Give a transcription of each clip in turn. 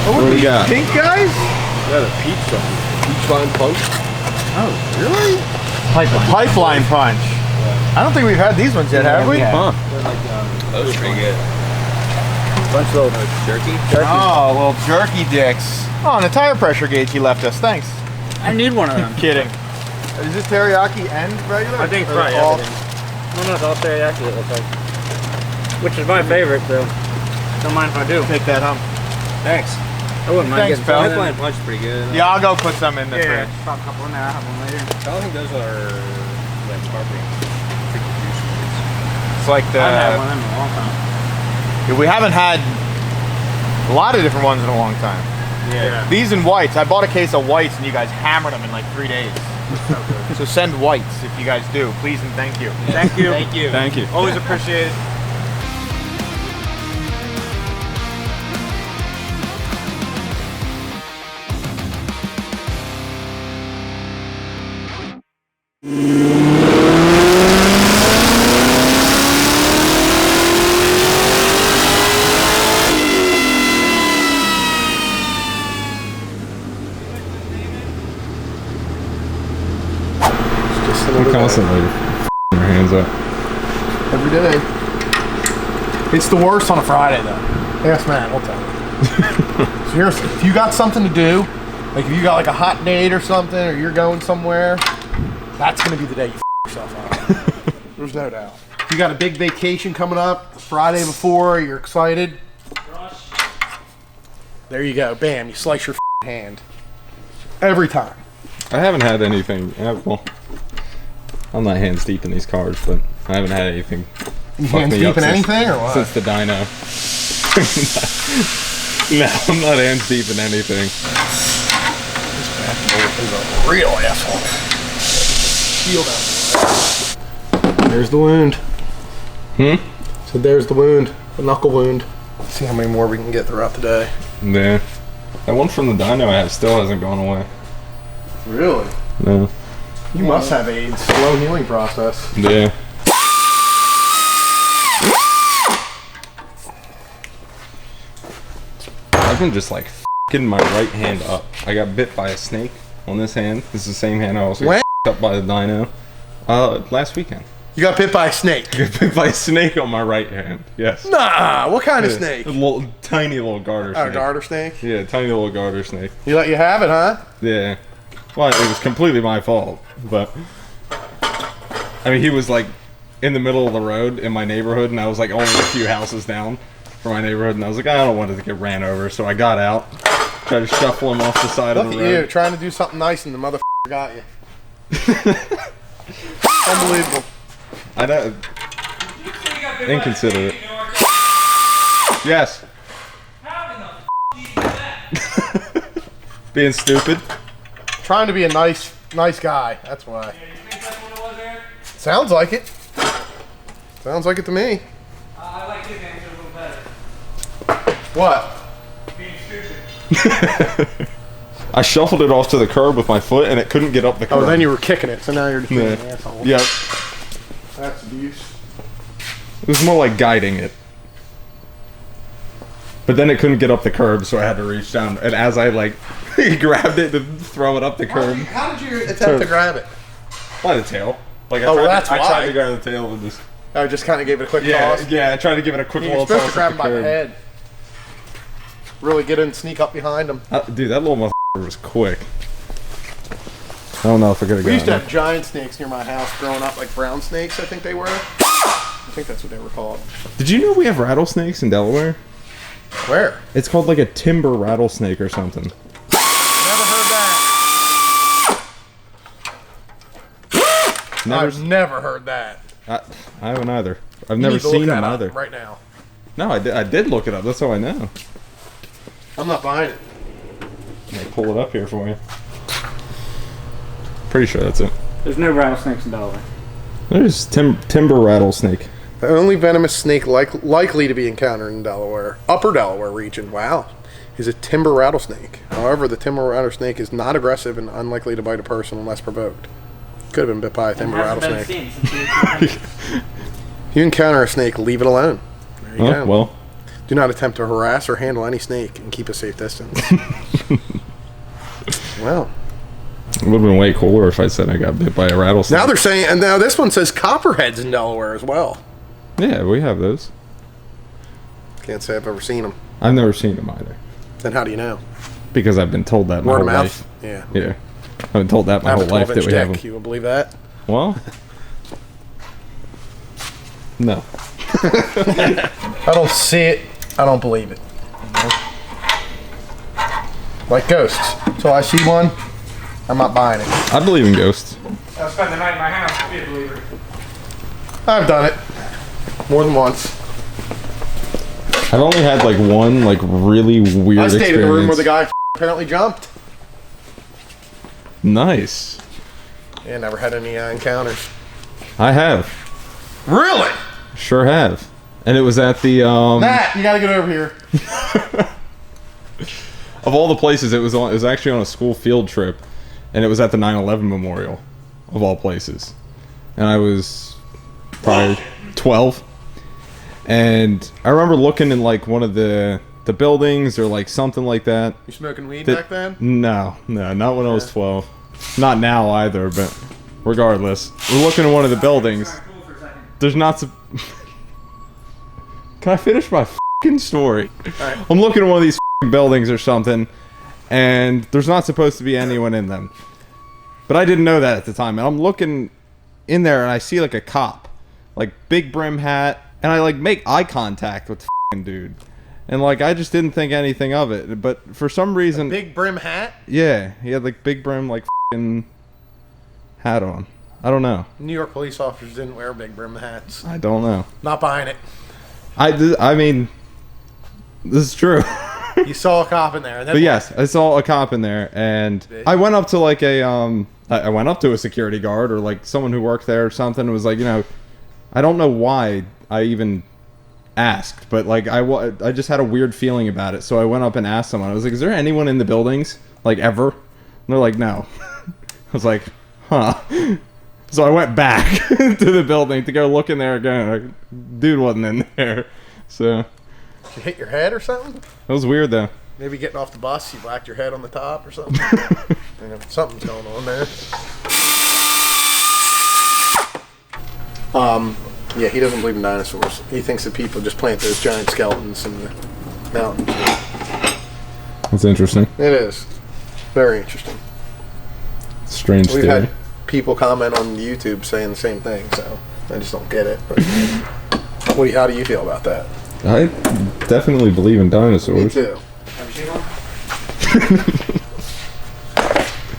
Oh, What do we got? Pink guys? We got a peach one. Peach line punch. Oh, really? Pipeline. Pipeline punch. I don't think we've had these ones yet, have we? Huh. They're like, Those are pretty good. bunch of little jerky. Oh, little jerky dicks. Oh, and a tire pressure gauge he left us. Thanks. I need one of them. Kidding. Is this teriyaki and regular? I think Or right. all- No, it's all teriyaki. It looks like. Which is my favorite, so don't mind if I do. Take that home. Thanks. I wouldn't mind Thanks, getting pal. some. Pipeline punch pretty good. Yeah, I'll go put some in the fridge. Pop a couple in there. I'll have one later. I don't think those are like marketing. It's like I haven't had one the. of them in a long time. We haven't had a lot of different ones in a long time. Yeah. These and whites. I bought a case of whites and you guys hammered them in like 3 days. So send whites if you guys do. Please and thank you. Thank you. Thank you. Thank you. Always appreciate it. I'm constantly your hands up. Every day. It's the worst on a Friday though. Ask Matt, I'll tell you. So here's, if you got something to do, like if you got like a hot date or something, or you're going somewhere, that's gonna be the day you yourself up. There's no doubt. If you got a big vacation coming up, the Friday before, you're excited. There you go, bam, you slice your hand. Every time. I haven't had anything. Well, I'm not hands deep in these cars, but I haven't had anything. You fuck hands me deep up in since- anything or what? Since the dyno. No, I'm not hands deep in anything. Is a real asshole. There's the wound. So there's the wound, the knuckle wound. See how many more we can get throughout the day. Yeah. That one from the dyno I have still hasn't gone away. Really? No. You must have AIDS. Slow healing process. Yeah. I've been just like f***ing my right hand up. I got bit by a snake on this hand. This is the same hand I also When? got up by the dyno. Last weekend. You got bit by a snake. I got bit by a snake on my right hand. Yes. Nah, what kind of Yeah. snake? A little, tiny little garter Oh, snake. a garter snake? Yeah, tiny little garter snake. You let you have it, huh? Yeah. Well, it was completely my fault, but I mean, he was like in the middle of the road in my neighborhood, and I was like only a few houses down from my neighborhood, and I was like, I don't want it to get ran over, so I got out, tried to shuffle him off the side Look of at the road. you, trying to do something nice and the motherfucker got you. Unbelievable. I know. Inconsiderate. Yes. Being stupid. Trying to be a nice guy, that's why. Sounds like it. Sounds like it to me. I like his answer a little better. What? Being stupid. I shuffled it off to the curb with my foot, and it couldn't get up the curb. Oh, then you were kicking it, so now you're just being an Yeah. asshole. Yeah. That's abuse. It was more like guiding it. But then it couldn't get up the curb, so I had to reach down. And as I like grabbed it to throw it up the curb How did you attempt to grab it? by the tail. Like I Oh, tried, that's I tried why. to grab the tail and just I just kind of gave it a quick yeah, toss. yeah. I tried to give it a quick You're little supposed toss to grab at him by the curb. head. Really get in, sneak up behind him. Dude, that little motherfucker was quick. I don't know if I could have We used to gotten have giant snakes near my house growing up, like brown snakes, I think they were. I think that's what they were called. it. Did you know we have rattlesnakes in Delaware? Where? It's called like a timber rattlesnake or something. Never heard that. Never, I've never heard that. I haven't either. I've You never need to look seen that them up either. right now. No, I did look it up. That's how I know. I'm not buying it. I'll pull it up here for you. Pretty sure that's it. There's no rattlesnakes in Delaware. There's timber rattlesnake. The only venomous snake likely to be encountered in Delaware, upper Delaware region, wow, is a timber rattlesnake. However, the timber rattlesnake is not aggressive and unlikely to bite a person unless provoked. Could have been bit by a timber rattlesnake. If you encounter a snake, leave it alone. There you go. Well, Do not attempt to harass or handle any snake and keep a safe distance. Well, It would have been way cooler if I said I got bit by a rattlesnake. now they're saying, and now this one says copperheads in Delaware as well. Yeah, we have those. Can't say I've ever seen them. I've never seen them either. Then how do you know? Because I've been told that my Word whole of mouth? life. Yeah. Yeah. I've been told that my I have whole a life 12-inch that we have dick. them. You would believe that? Well, no. I don't see it. I don't believe it. Like ghosts. So I see one, I'm not buying it. I believe in ghosts. I'll spend the night in my house, be a believer. I've done it. More than once. I've only had like one like really weird I stayed experience. in the room where the guy apparently jumped. Nice. Yeah, never had any encounters. I have. Really? Sure have. And it was at the Matt, you gotta get over here. of all the places it was actually on a school field trip, and it was at the 9/11 memorial of all places. And I was probably 12. And I remember looking in like one of the buildings or like something like that. You smoking weed That- back then? No, not when I was 12. Not now either, but regardless. We're looking at one of the buildings. There's not some... Can I finish my fucking story? Alright. I'm looking at one of these fucking buildings or something, and there's not supposed to be anyone in them. But I didn't know that at the time. And I'm looking in there, and I see like a cop. Like, big brim hat, and I like make eye contact with the fucking dude. And like, I just didn't think anything of it. But for some reason... Big brim hat? Yeah, he had like big brim like fucking hat on. I don't know. New York police officers didn't wear big brim hats. I don't know. Not buying it. I mean, this is true. You saw a cop in there. And then But yes, I saw a cop in there, and I went up to like a I went up to a security guard or like someone who worked there or something. And was like, you know, I don't know why I even asked, but like I just had a weird feeling about it, so I went up and asked someone. I was like, "Is there anyone in the buildings like ever?" And they're like, "No." I was like, "Huh." So I went back to the building to go look in there again. Like, dude wasn't in there, so Did you hit your head or something? it was weird though. Maybe getting off the bus, you whacked your head on the top or something. You know, something's going on there. Yeah, he doesn't believe in dinosaurs. He thinks that people just plant those giant skeletons in the mountains. That's interesting. It is. Very interesting. Strange We've theory. had people comment on YouTube saying the same thing, so I just don't get it. But how do you feel about that? I definitely believe in Me dinosaurs. too. Have you seen one?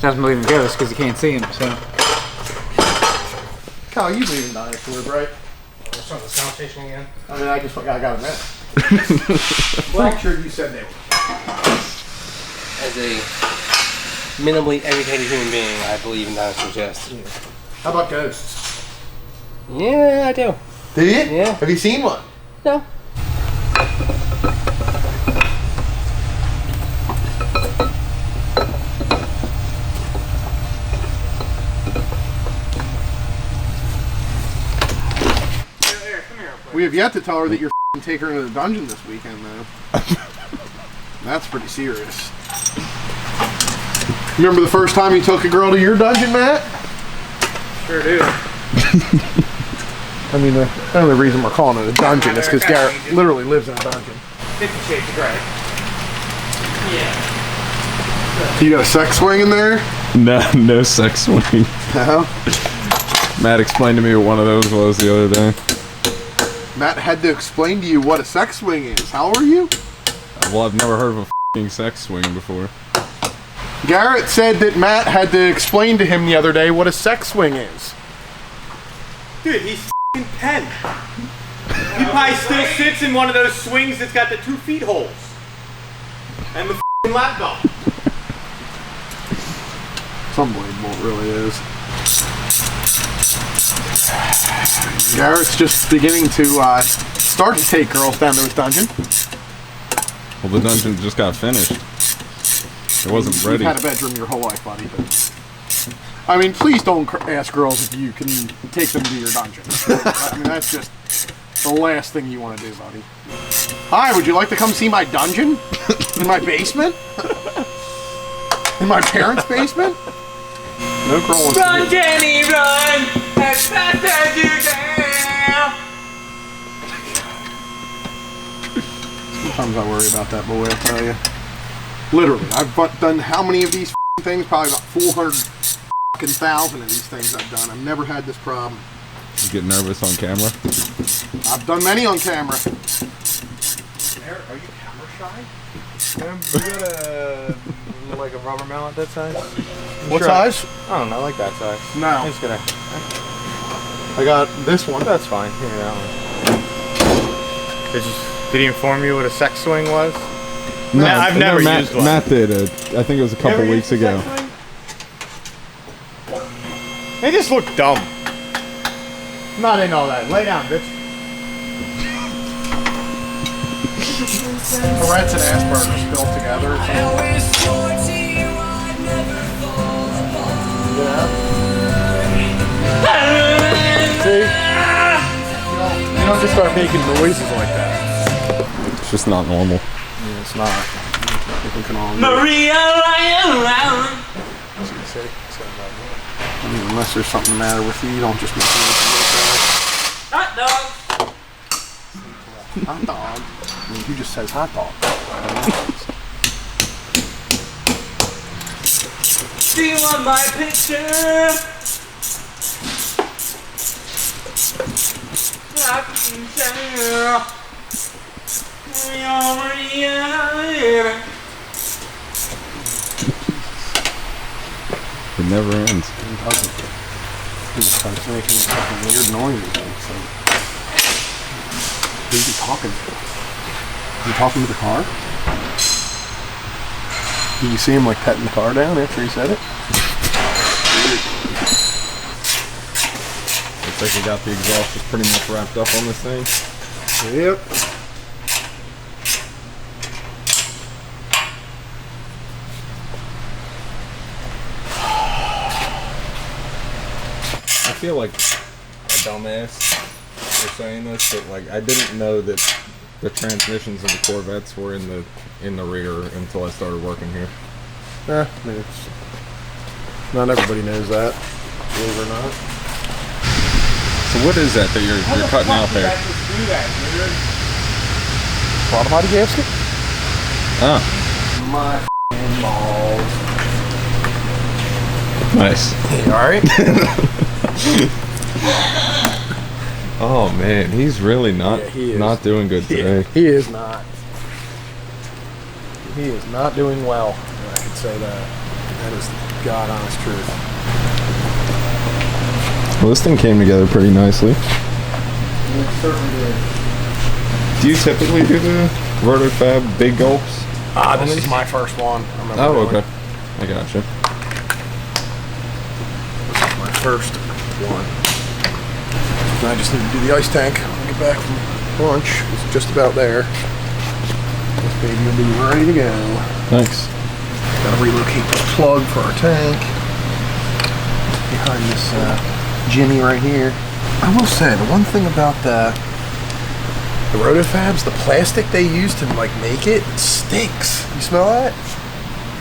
Doesn't believe in ghosts because you can't see them, so. Kyle, you believe in dinosaurs, right? We're starting this conversation again. I mean, I got a minute. Well, I'm sure you said they were. As a minimally educated human being, I believe in dinosaurs, yes. How about ghosts? Yeah, I do. Do you? Yeah. Have you seen one? No. We have yet to tell her that you're f***ing take her into the dungeon this weekend, though. That's pretty serious. Remember the first time you took a girl to your dungeon, Matt? Sure do. I mean, the only reason we're calling it a dungeon is because Garrett literally lives in a dungeon. 50 Shades of Grey. You got a sex swing in there? No sex swing. No. Matt explained to me what one of those was the other day. Matt had to explain to you what a sex swing is. How are you? Well, I've never heard of a f***ing sex swing before. Garrett said that Matt had to explain to him the other day what a sex swing is. Dude, he's f***ing 10. He probably still sits in one of those swings that's got the 2 feet holes. And the f***ing laptop. Unbelievable, it really is. Garrett's just beginning to start to take girls down to his dungeon. Well, the dungeon just got finished. It wasn't ready. You've had a bedroom your whole life, buddy. But, I mean, please don't ask girls if you can take them to your dungeon. I mean, that's just the last thing you want to do, buddy. Hi, would you like to come see my dungeon? In my basement? In my parents' basement? No girl wants to Run, do Jenny, run! As fast as you can! Sometimes I worry about that boy, I'll tell you. Literally, I've done how many of these things? Probably about 400,000 of these things I've done. I've never had this problem. You get nervous on camera? I've done many on camera. Eric, are you camera shy? You got a like a rubber mallet that size? What size? I don't know, like that size. No. I'm just gonna. I got this one. That's fine. Here, that one. Did he inform you what a sex swing was? No, I've never Matt, used one. Matt did it. I think it was a couple weeks ago. They just look dumb. I'm not in all that. Lay down, bitch. Tourette's and Asperger's built together. See? You don't just start making noises like that. It's just not normal. Yeah, it's not. People can all Maria, I mean, unless there's something the matter with you, you don't just make noises hot dog. like that. Hot dog. I mean, who just says hot dog? Do you want my picture? I can tell. Maria. It never ends. He doesn't. He just starts making fucking weird noises. So. Who's he talking to? Is he talking to the car? Did you see him like petting the car down after he said it? Looks like we got the exhaust just pretty much wrapped up on this thing. Yep. I feel like a dumbass for saying this, but like I didn't know that the transmissions of the Corvettes were in the rear until I started working here. I mean, it's not everybody knows that, believe it or not. So what is that you're cutting out there? Bottom body gasket? Ah, My balls. nice. You alright? Oh man, he's really not Yeah, he is. not doing good today. He is not. He is not doing well. I can say that. That is the God honest truth. Well, this thing came together pretty nicely. It certainly did. Do you typically do the Rotofab big gulps? This is my first one. I remember Oh, doing. okay. I gotcha. This is my first one. And I just need to do the ice tank. When I get back from lunch. It's just about there. This baby will be ready to go. Thanks. Gotta relocate the plug for our tank. Behind this Jimmy right here. I will say, the one thing about the Rotofabs, the plastic they use to like make it stinks. You smell that?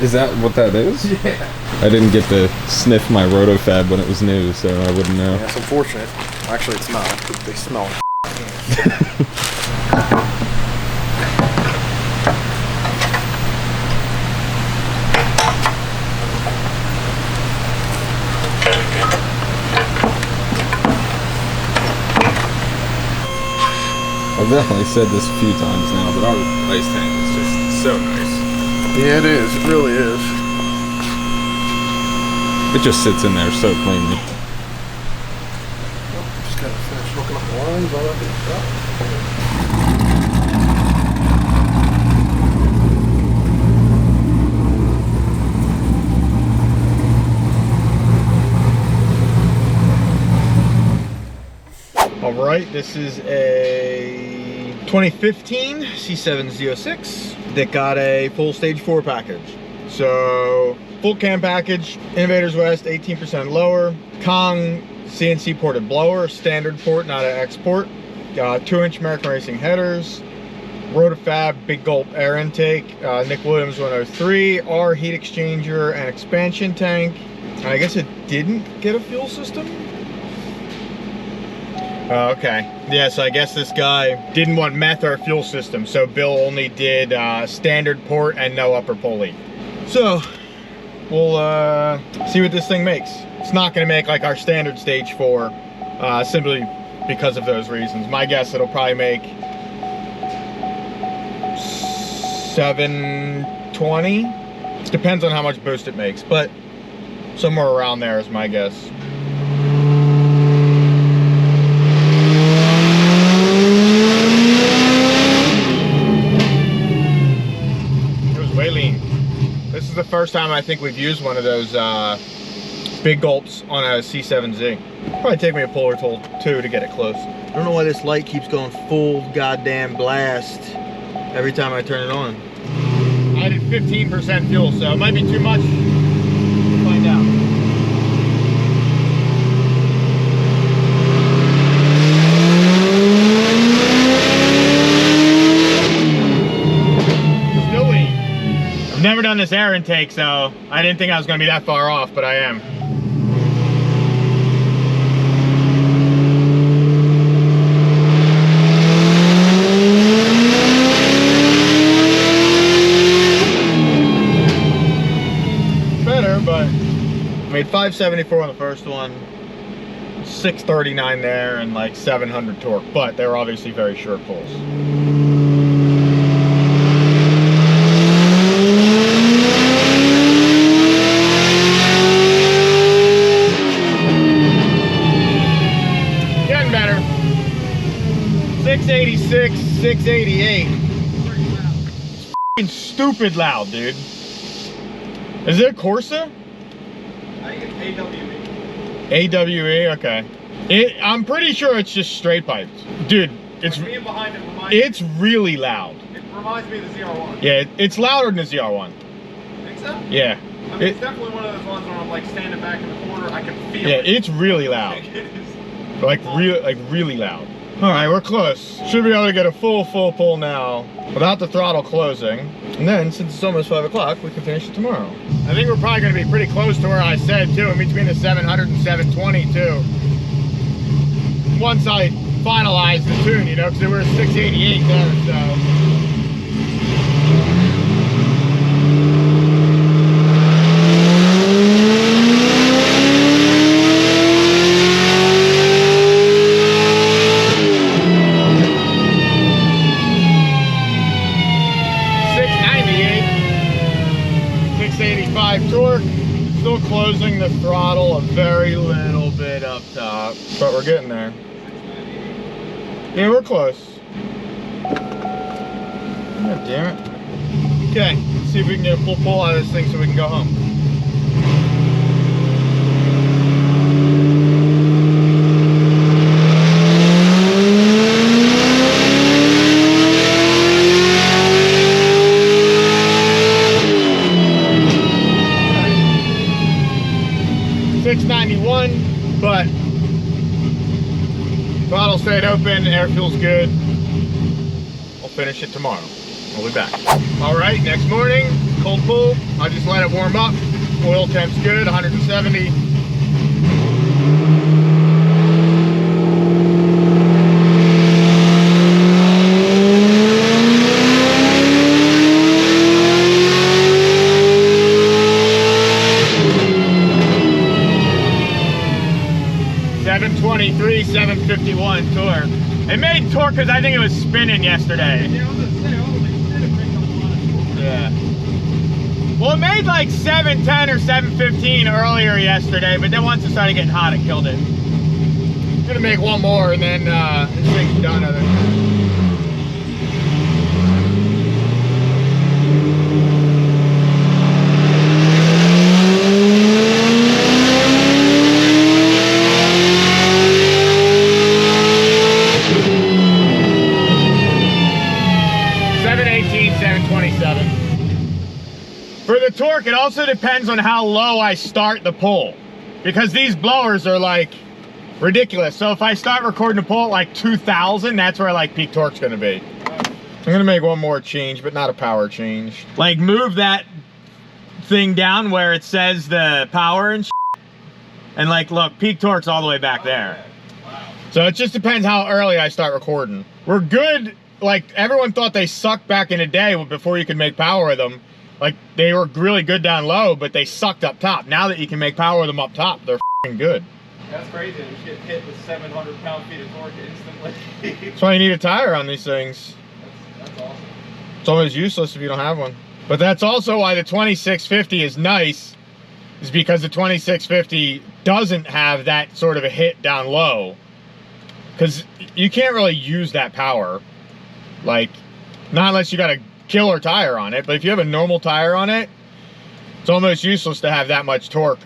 Is that what that is? Yeah. I didn't get to sniff my Rotofab when it was new, so I wouldn't know. That's unfortunate. Actually, it's not. They smell like I've definitely said this a few times now, but our ice tank is just so nice. Yeah, it is. It really is. It just sits in there so cleanly. Just gotta finish hooking up the lines, all that good stuff. All right, this is a 2015 C7Z06 that got a full stage 4 package. So full cam package, Innovators West 18% lower, Kong CNC ported blower, standard port, not an export. 2-inch American Racing headers, Rotofab Big Gulp air intake, Nick Williams 103, R heat exchanger and expansion tank. I guess it didn't get a fuel system? Okay. Yeah, so I guess this guy didn't want meth or a fuel system, so Bill only did standard port and no upper pulley. So, we'll see what this thing makes. It's not going to make like our standard stage 4, simply because of those reasons. My guess it'll probably make 720. Depends on how much boost it makes, but somewhere around there is my guess. It was way lean. This is the first time I think we've used one of those big gulps on a C7Z. Probably take me a pull or two to get it close. I don't know why this light keeps going full goddamn blast every time I turn it on. I added 15% fuel, so it might be too much. We'll find out. Still lean. I've never done this air intake, so I didn't think I was going to be that far off, but I am. But made 574 on the first one, 639 there, and like 700 torque, but they were obviously very short pulls. Getting better. 686, 688. It's f***ing stupid loud, dude. Is it a Corsa? I think it's AWE. AWE, okay. I'm pretty sure it's just straight pipes. Dude, it's Like being behind it it's really loud. It reminds me of the ZR1. Yeah, it's louder than the ZR1. Think so? Yeah. I mean, it's definitely one of those ones where I'm like standing back in the corner, I can feel Yeah, it. it's really loud. It is. Like really loud. All right, we're close. Should be able to get a full pull now without the throttle closing. And then, since it's almost 5 o'clock, we can finish it tomorrow. I think we're probably gonna be pretty close to where I said too, in between the 700 and 720 too. Once I finalize the tune, you know, because we were 688 there, so. Torque, still closing the throttle a very little bit up top, but we're getting there. Yeah, we're close. God damn it. Okay, let's see if we can get a full pull out of this thing so we can go home. But throttle stayed open, air feels good. I'll finish it tomorrow. We'll be back. All right, next morning, cold pull. I just let it warm up. Oil temp's good, 170. .23, 751 torque. It made torque because I think it was spinning yesterday. Yeah. Well, it made like 710 or 715 earlier yesterday, but then once it started getting hot, it killed it. I'm gonna make one more and then this thing's done. I think. 727. For the torque, it also depends on how low I start the pull, because these blowers are like ridiculous. So if I start recording the pull at like 2,000, that's where like peak torque's gonna be. I'm gonna make one more change, but not a power change. Like move that thing down where it says the power and and like look, peak torque's all the way back there. So it just depends how early I start recording. We're good. Like everyone thought they sucked back in the day before you could make power with them. Like they were really good down low, but they sucked up top. Now that you can make power with them up top, they're f***ing good. That's crazy. You just get hit with 700 pound-feet of torque instantly. That's why you need a tire on these things. That's awesome. It's almost useless if you don't have one. But that's also why the 2650 is nice, is because the 2650 doesn't have that sort of a hit down low. Because you can't really use that power. Like, not unless you got a killer tire on it, but if you have a normal tire on it, it's almost useless to have that much torque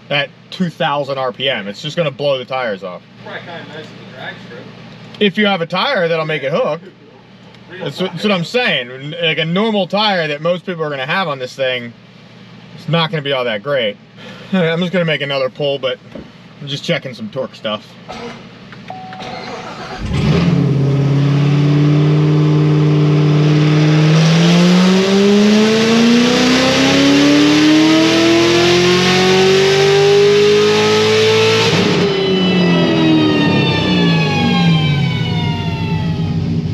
at 2,000 RPM. It's just going to blow the tires off. Probably kind of nice with the drag strip. If you have a tire that'll make it hook. That's what I'm saying. Like a normal tire that most people are going to have on this thing, it's not going to be all that great. I'm just going to make another pull, but I'm just checking some torque stuff.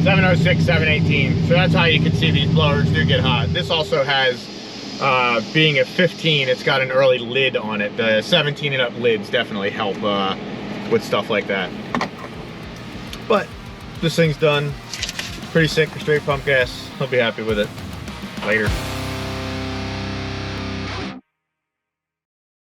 .706, 718. So that's how you can see these blowers do get hot. This also has, being a 15, it's got an early lid on it. The 17 and up lids definitely help with stuff like that. But this thing's done. Pretty sick for straight pump gas. I'll be happy with it. Later.